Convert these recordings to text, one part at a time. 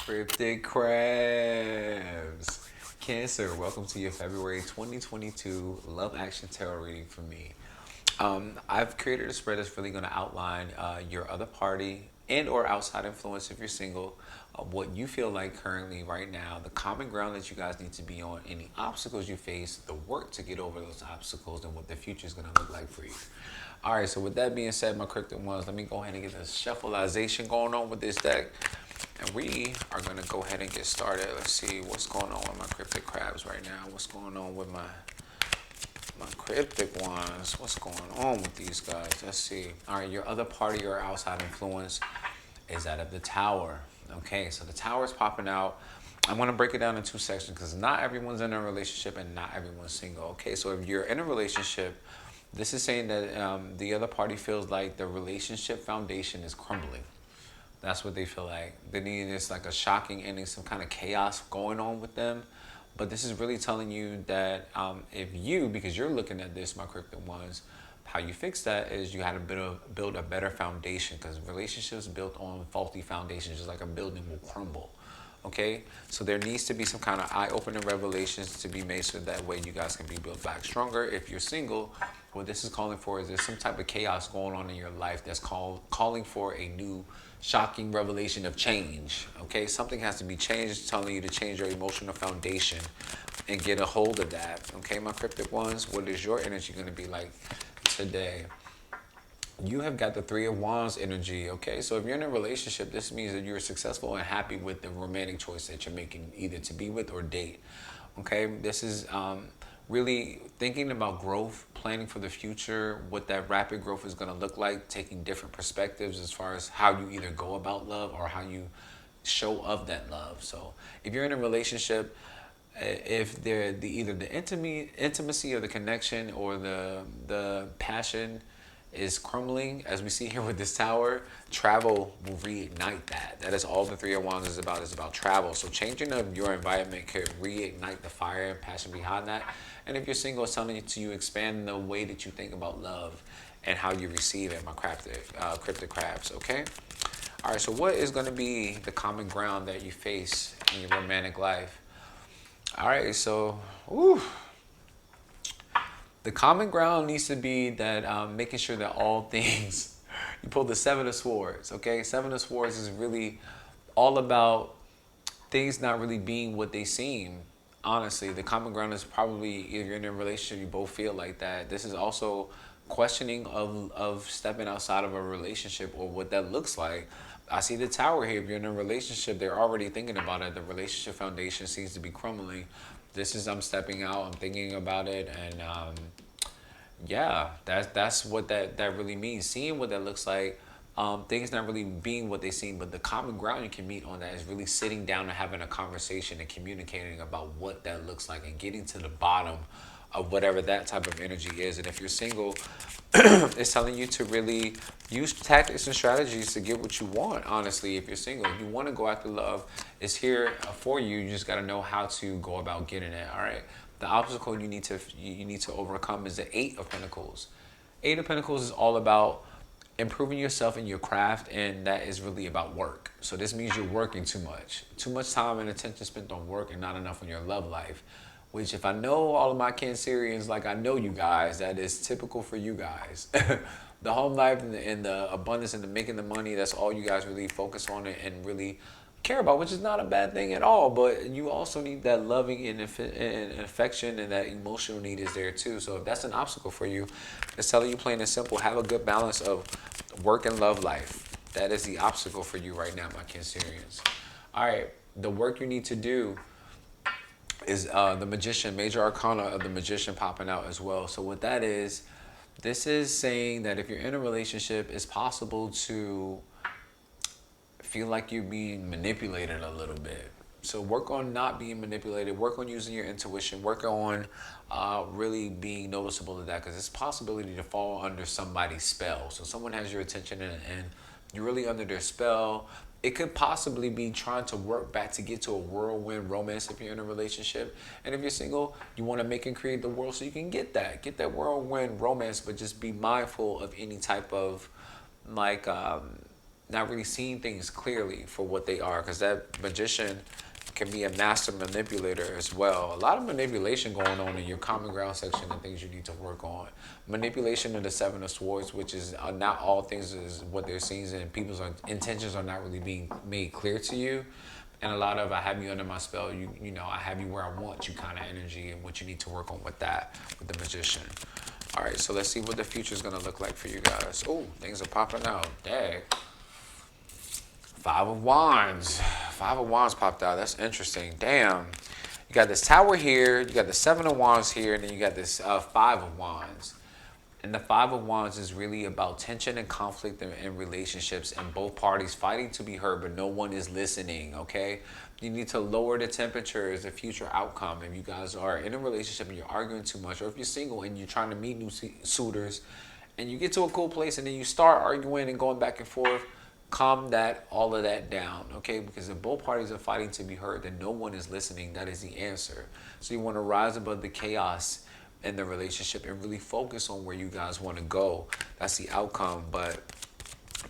Cryptic Crabs. Cancer, welcome to your February 2022 Love Action Tarot reading for me. I've created a spread that's really going to outline your other party and or outside influence if you're single, what you feel like currently right now, the common ground that you guys need to be on, any obstacles you face, the work to get over those obstacles, and what the future is going to look like for you. All right, so with that being said, my cryptic ones, let me go ahead and get a shuffleization going on with this deck. And we are going to go ahead and get started. Let's see what's going on with my cryptic crabs right now. What's going on with my cryptic ones? What's going on with these guys? Let's see. All right, your other party or outside influence is that of the Tower. Okay, so the Tower is popping out. I'm going to break it down in two sections because not everyone's in a relationship and not everyone's single. Okay, so if you're in a relationship, this is saying that the other party feels like the relationship foundation is crumbling. That's what they feel like. They need this like a shocking ending, some kind of chaos going on with them. But this is really telling you that if you, because you're looking at this, my cryptic ones, how you fix that is you had to build a better foundation, because relationships built on faulty foundations, just like a building, will crumble. Okay, so there needs to be some kind of eye-opening revelations to be made so that way you guys can be built back stronger. If you're single, what this is calling for is there's some type of chaos going on in your life that's calling for a new shocking revelation of change. Okay, something has to be changed, telling you to change your emotional foundation and get a hold of that. Okay, my cryptic ones, what is your energy going to be like today? You have got the Three of Wands energy. Okay, so if you're in a relationship, this means that you're successful and happy with the romantic choice that you're making, either to be with or date. Okay, this is really thinking about growth, planning for the future, what that rapid growth is going to look like, taking different perspectives as far as how you either go about love or how you show of that love. So if you're in a relationship, if they're either the intimacy or the connection or the passion is crumbling, as we see here with this Tower, travel will reignite that. That is all the Three of Wands is about. Is about travel. So changing of your environment could reignite the fire and passion behind that. And if you're single, it's telling you to expand the way that you think about love and how you receive it, my cryptic crabs. Okay. All right. So what is going to be the common ground that you face in your romantic life? All right. So, whew. The common ground needs to be that making sure that all things, you pull the Seven of Swords, okay? Seven of Swords is really all about things not really being what they seem. Honestly, the common ground is probably if you're in a relationship, you both feel like that. This is also questioning of stepping outside of a relationship or what that looks like. I see the Tower here. If you're in a relationship, they're already thinking about it. The relationship foundation seems to be crumbling. This is I'm stepping out. I'm thinking about it, and yeah, that's what that really means. Seeing what that looks like. Things not really being what they seem, but the common ground you can meet on that is really sitting down and having a conversation and communicating about what that looks like and getting to the bottom of whatever that type of energy is. And if you're single, it's telling you to really use tactics and strategies to get what you want. Honestly, if you're single, if you want to go after love, it's here for you. You just got to know how to go about getting it. All right. The obstacle you need to overcome is the Eight of Pentacles. Eight of Pentacles is all about improving yourself in your craft, and that is really about work. So this means you're working too much time and attention spent on work and not enough on your love life, which if I know all of my Cancerians like I know you guys, that is typical for you guys. The home life and the abundance and the making the money, that's all you guys really focus on and really care about, which is not a bad thing at all. But you also need that loving and affection, and that emotional need is there too. So if that's an obstacle for you, it's telling you plain and simple, have a good balance of work and love life. That is the obstacle for you right now, my Cancerians. All right, the work you need to do is the Magician, major arcana of the Magician popping out as well. So what that is, this is saying that if you're in a relationship, it's possible to feel like you're being manipulated a little bit. So work on not being manipulated. Work on using your intuition. Work on really being noticeable of that, because it's a possibility to fall under somebody's spell. So someone has your attention and you're really under their spell. It could possibly be trying to work back to get to a whirlwind romance if you're in a relationship. And if you're single, you want to make and create the world so you can get that whirlwind romance, but just be mindful of any type of like not really seeing things clearly for what they are, because that Magician can be a master manipulator as well. A lot of manipulation going on in your common ground section and things you need to work on. Manipulation of the Seven of Swords, which is not all things is what they're seeing, and people's intentions are not really being made clear to you. And a lot of I have you under my spell, you know, I have you where I want you kind of energy, and what you need to work on with that, with the Magician. All right, so let's see what the future is going to look like for you guys. Oh, things are popping out. Dang. Five of Wands. Five of Wands popped out. That's interesting. Damn. You got this Tower here. You got the Seven of Wands here. And then you got this Five of Wands. And the Five of Wands is really about tension and conflict in relationships, and both parties fighting to be heard, but no one is listening, okay? You need to lower the temperature as a future outcome. If you guys are in a relationship and you're arguing too much, or if you're single and you're trying to meet new suitors, and you get to a cool place and then you start arguing and going back and forth, calm all of that down, okay? Because if both parties are fighting to be heard, then no one is listening. That is the answer. So you want to rise above the chaos in the relationship and really focus on where you guys want to go. That's the outcome. But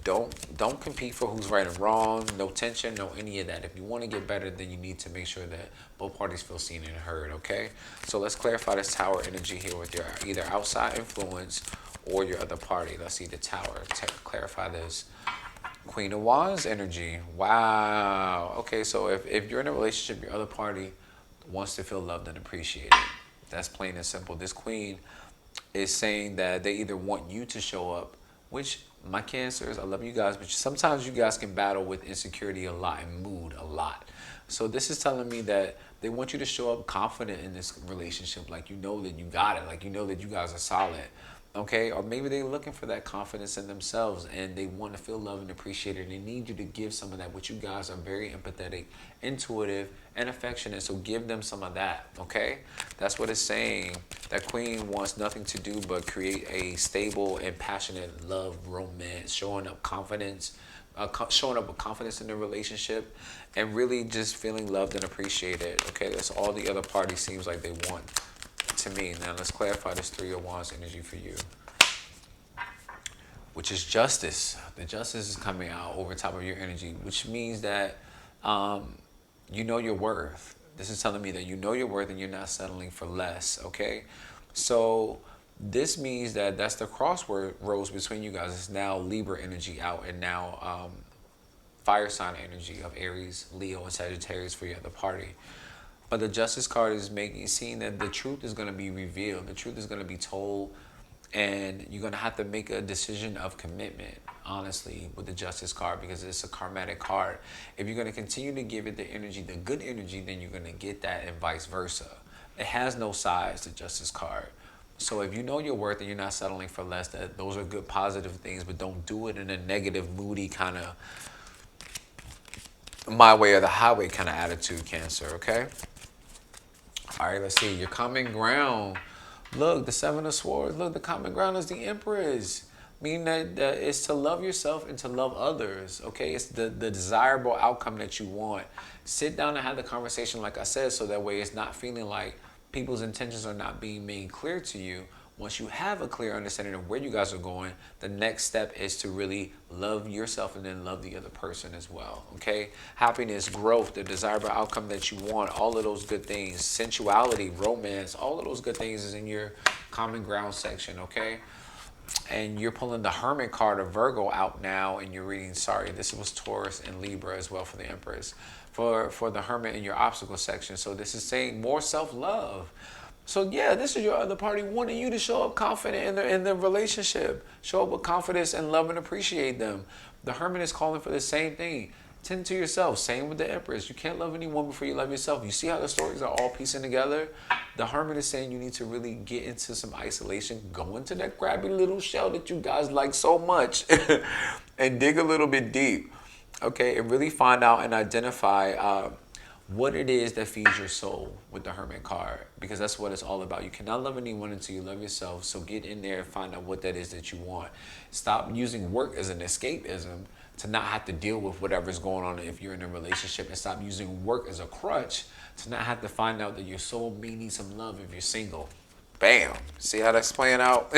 don't compete for who's right and wrong. No tension, no any of that. If you want to get better, then you need to make sure that both parties feel seen and heard, okay? So let's clarify this Tower energy here with your either outside influence or your other party. Let's see the Tower. Clarify this. Queen of Wands energy. Wow. Okay, so if you're in a relationship, your other party wants to feel loved and appreciated. That's plain and simple. This Queen is saying that they either want you to show up, which my Cancers, I love you guys, but sometimes you guys can battle with insecurity a lot and mood a lot. So this is telling me that they want you to show up confident in this relationship, like you know that you got it, like you know that you guys are solid. Okay, or maybe they're looking for that confidence in themselves and they want to feel loved and appreciated. They need you to give some of that, which you guys are very empathetic, intuitive, and affectionate. So give them some of that, okay? That's what it's saying. That Queen wants nothing to do but create a stable and passionate love, romance, showing up confidence, showing up with confidence in the relationship, and really just feeling loved and appreciated, okay? That's all the other party seems like they want to me. Now let's clarify this Three of Wands energy for you, which is Justice. The Justice is coming out over top of your energy, which means that you know your worth. This is telling me that you know your worth and you're not settling for less, okay? So this means that that's the crossroads between you guys. It's now Libra energy out, and now fire sign energy of Aries, Leo, and Sagittarius for your other party. But the Justice card is seeing that the truth is going to be revealed. The truth is going to be told, and you're going to have to make a decision of commitment, honestly, with the Justice card, because it's a karmatic card. If you're going to continue to give it the energy, the good energy, then you're going to get that, and vice versa. It has no size, the Justice card. So if you know your worth and you're not settling for less, those are good positive things, but don't do it in a negative, moody kind of my way or the highway kind of attitude, Cancer, okay? All right, let's see. Your common ground. Look, the Seven of Swords. Look, the common ground is the Empress. Meaning that it's to love yourself and to love others, okay? It's the desirable outcome that you want. Sit down and have the conversation, like I said, so that way it's not feeling like people's intentions are not being made clear to you. Once you have a clear understanding of where you guys are going, the next step is to really love yourself and then love the other person as well, okay? Happiness, growth, the desirable outcome that you want, all of those good things, sensuality, romance, all of those good things is in your common ground section, okay? And you're pulling the Hermit card of Virgo out now, and you're reading, sorry, this was Taurus and Libra as well for the Empress, for the Hermit in your obstacle section. So this is saying more self-love. So yeah, this is your other party wanting you to show up confident in the relationship. Show up with confidence and love and appreciate them. The Hermit is calling for the same thing. Tend to yourself. Same with the Empress. You can't love anyone before you love yourself. You see how the stories are all piecing together? The Hermit is saying you need to really get into some isolation. Go into that crabby little shell that you guys like so much and dig a little bit deep. Okay, and really find out and identify what it is that feeds your soul with the Hermit card, because that's what it's all about. You cannot love anyone until you love yourself. So get in there and find out what that is that you want. Stop using work as an escapism to not have to deal with whatever's going on if you're in a relationship, and stop using work as a crutch to not have to find out that your soul may need some love if you're single. Bam. See how that's playing out?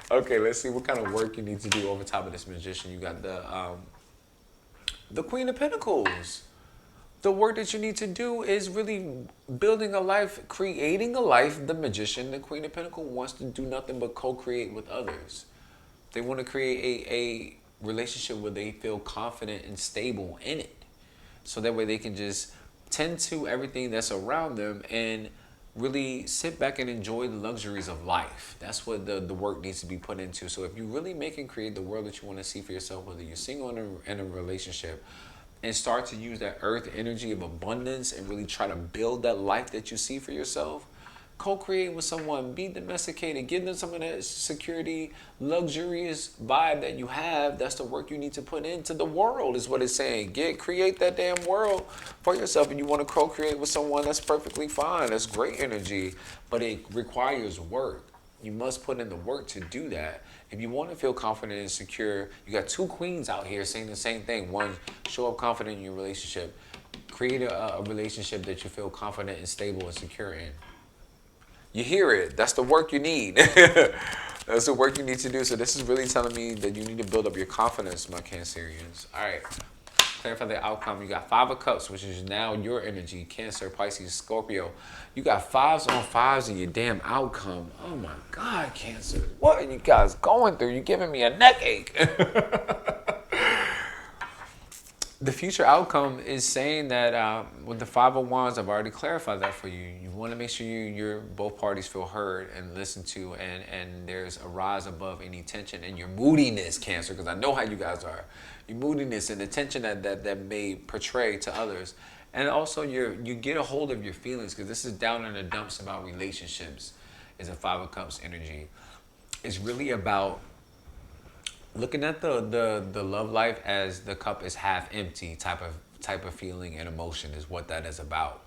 Okay, let's see what kind of work you need to do over top of this Magician. You got the Queen of Pentacles. The work that you need to do is really building a life, creating a life. The Magician, the Queen of Pentacles, wants to do nothing but co-create with others. They want to create a relationship where they feel confident and stable in it. So that way they can just tend to everything that's around them and really sit back and enjoy the luxuries of life. That's what the work needs to be put into. So if you really make and create the world that you want to see for yourself, whether you're single or in a relationship, and start to use that earth energy of abundance and really try to build that life that you see for yourself, co-create with someone, be domesticated, give them some of that security, luxurious vibe that you have. That's the work you need to put into the world, is what it's saying. Create that damn world for yourself, and you want to co-create with someone, that's perfectly fine. That's great energy, but it requires work. You must put in the work to do that. If you want to feel confident and secure, you got two queens out here saying the same thing. One, show up confident in your relationship. Create a relationship that you feel confident and stable and secure in. You hear it. That's the work you need. That's the work you need to do. So this is really telling me that you need to build up your confidence, my Cancerians. All right. Clarify the outcome. You got 5 of Cups, which is now your energy. Cancer, Pisces, Scorpio. You got 5s on 5s in your damn outcome. Oh my God, Cancer. What are you guys going through? You're giving me a neck ache. The future outcome is saying that with the 5 of Wands, I've already clarified that for you. You want to make sure your both parties feel heard and listened to, and there's a rise above any tension and your moodiness, Cancer, because I know how you guys are. Your moodiness and the tension that may portray to others. And also you get a hold of your feelings, because this is down in the dumps about relationships. Is a 5 of Cups energy. It's really about looking at the love life as the cup is half empty type of feeling and emotion is what that is about.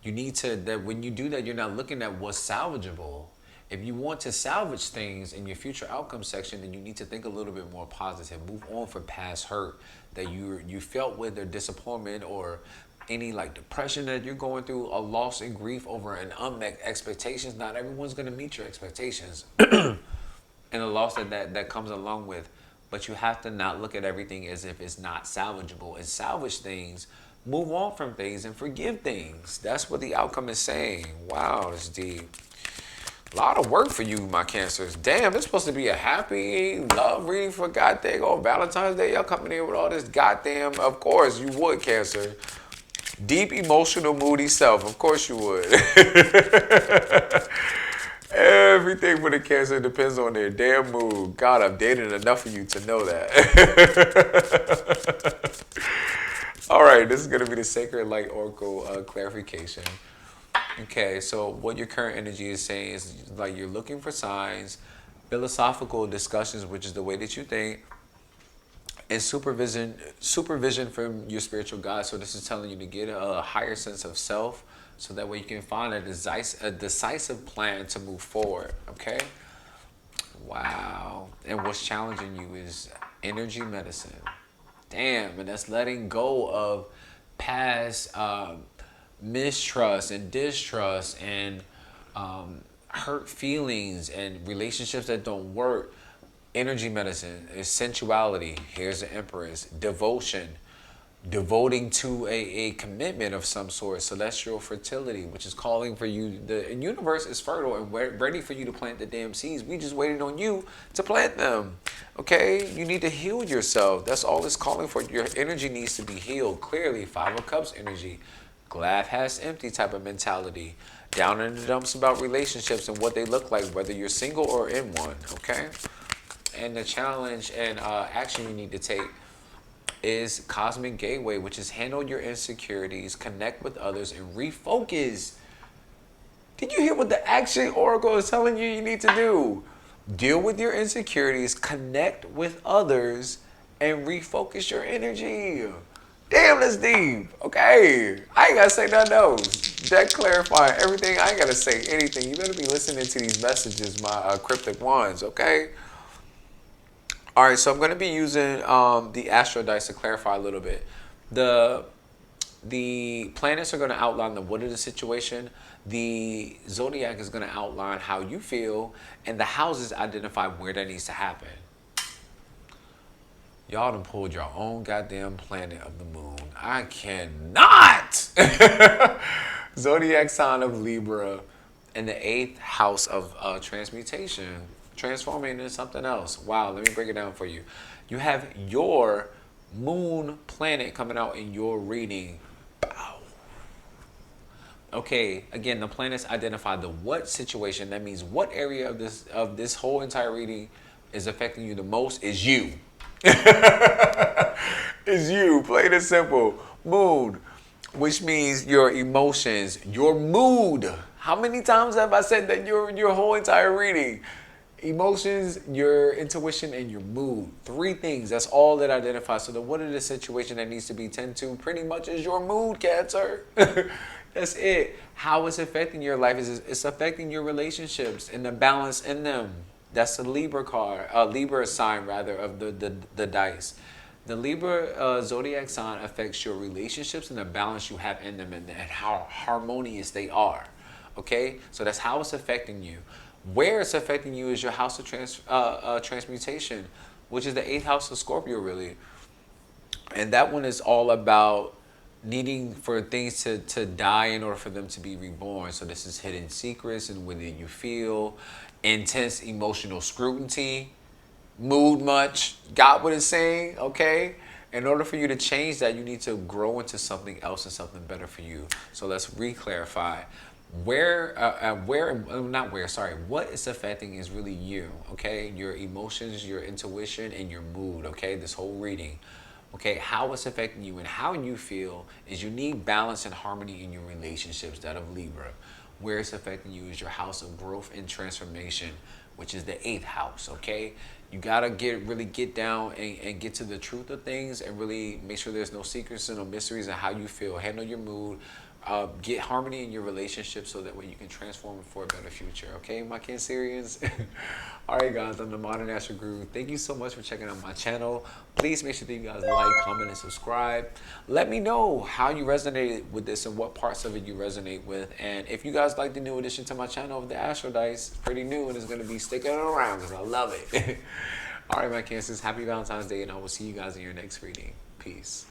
You need to, that when you do that, you're not looking at what's salvageable. If you want to salvage things in your future outcome section, then you need to think a little bit more positive. Move on from past hurt that you felt with, or disappointment, or any like depression that you're going through, a loss and grief over an unmet expectations. Not everyone's going to meet your expectations. And the loss that comes along with. But you have to not look at everything as if it's not salvageable, and salvage things, move on from things, and forgive things. That's what the outcome is saying. Wow, that's deep. A lot of work for you, my Cancers. Damn, this is supposed to be a happy love reading for goddamn on Valentine's Day. Y'all coming in with all this goddamn, of course you would, Cancer. Deep, emotional, moody self. Of course you would. Everything with a Cancer depends on their damn mood. God, I've dated enough of you to know that. All right, this is going to be the Sacred Light Oracle clarification. Okay, so what your current energy is saying is like you're looking for signs, philosophical discussions, which is the way that you think, and supervision from your spiritual guide. So this is telling you to get a higher sense of self, so that way you can find a decisive plan to move forward, okay? Wow. And what's challenging you is energy medicine. Damn, and that's letting go of past mistrust and distrust and hurt feelings and relationships that don't work. Energy medicine is sensuality. Here's the Empress. Devotion. Devoting to a commitment of some sort, celestial fertility, which is calling for you. The universe is fertile and ready for you to plant the damn seeds. We just waiting on you to plant them. Okay, you need to heal yourself. That's all it's calling for. Your energy needs to be healed. Clearly, 5 of Cups energy, glass half empty type of mentality. Down in the dumps about relationships and what they look like, whether you're single or in one. Okay, and the challenge and action you need to take is Cosmic Gateway, which is handle your insecurities, connect with others, and refocus. Did you hear what the action oracle is telling you need to do? Deal with your insecurities, connect with others, and refocus your energy. Damn, that's deep. Okay, I ain't gotta say nothing else. That clarifying everything. I ain't gotta say anything. You better be listening to these messages, my cryptic ones, okay? All right, so I'm going to be using the Astrodice to clarify a little bit. The the planets are going to outline the what of the situation. The zodiac is going to outline how you feel, and the houses identify where that needs to happen. Y'all done pulled your own goddamn planet of the moon. I cannot. Zodiac sign of Libra in the 8th house of transmutation, transforming into something else. Wow, let me break it down for you. You have your moon planet coming out in your reading. Wow. Okay, again, the planets identify the what situation. That means what area of this whole entire reading is affecting you the most is you. Is you, plain and simple. Moon, which means your emotions, your mood. How many times have I said that your whole entire reading? Emotions, your intuition, and your mood. 3 things. That's all that identifies. So the what is the situation that needs to be tended to pretty much is your mood, Cancer. That's it. How it's affecting your life is it's affecting your relationships and the balance in them. That's the Libra card, Libra sign rather of the dice. The Libra zodiac sign affects your relationships and the balance you have in them and how harmonious they are. Okay, so that's how it's affecting you. Where it's affecting you is your house of transmutation, which is the 8th house of Scorpio, really. And that one is all about needing for things to die in order for them to be reborn. So this is hidden secrets and within you feel, intense emotional scrutiny, mood much. Got what it's saying, okay? In order for you to change that, you need to grow into something else and something better for you. So let's re-clarify. What it's affecting is really you, okay? Your emotions, your intuition, and your mood, okay? This whole reading. Okay, how it's affecting you and how you feel is you need balance and harmony in your relationships, that of Libra. Where it's affecting you is your house of growth and transformation, which is the 8th house, okay? You gotta really get down and get to the truth of things and really make sure there's no secrets and no mysteries of how you feel. Handle your mood. Get harmony in your relationship so that way you can transform for a better future. Okay, my Cancerians? Alright guys, I'm the Modern Astro Guru. Thank you so much for checking out my channel. Please make sure that you guys like, comment, and subscribe. Let me know how you resonated with this and what parts of it you resonate with. And if you guys like the new addition to my channel of the Astrodice, it's pretty new and it's going to be sticking around because I love it. Alright my Cancers, happy Valentine's Day and I will see you guys in your next reading. Peace.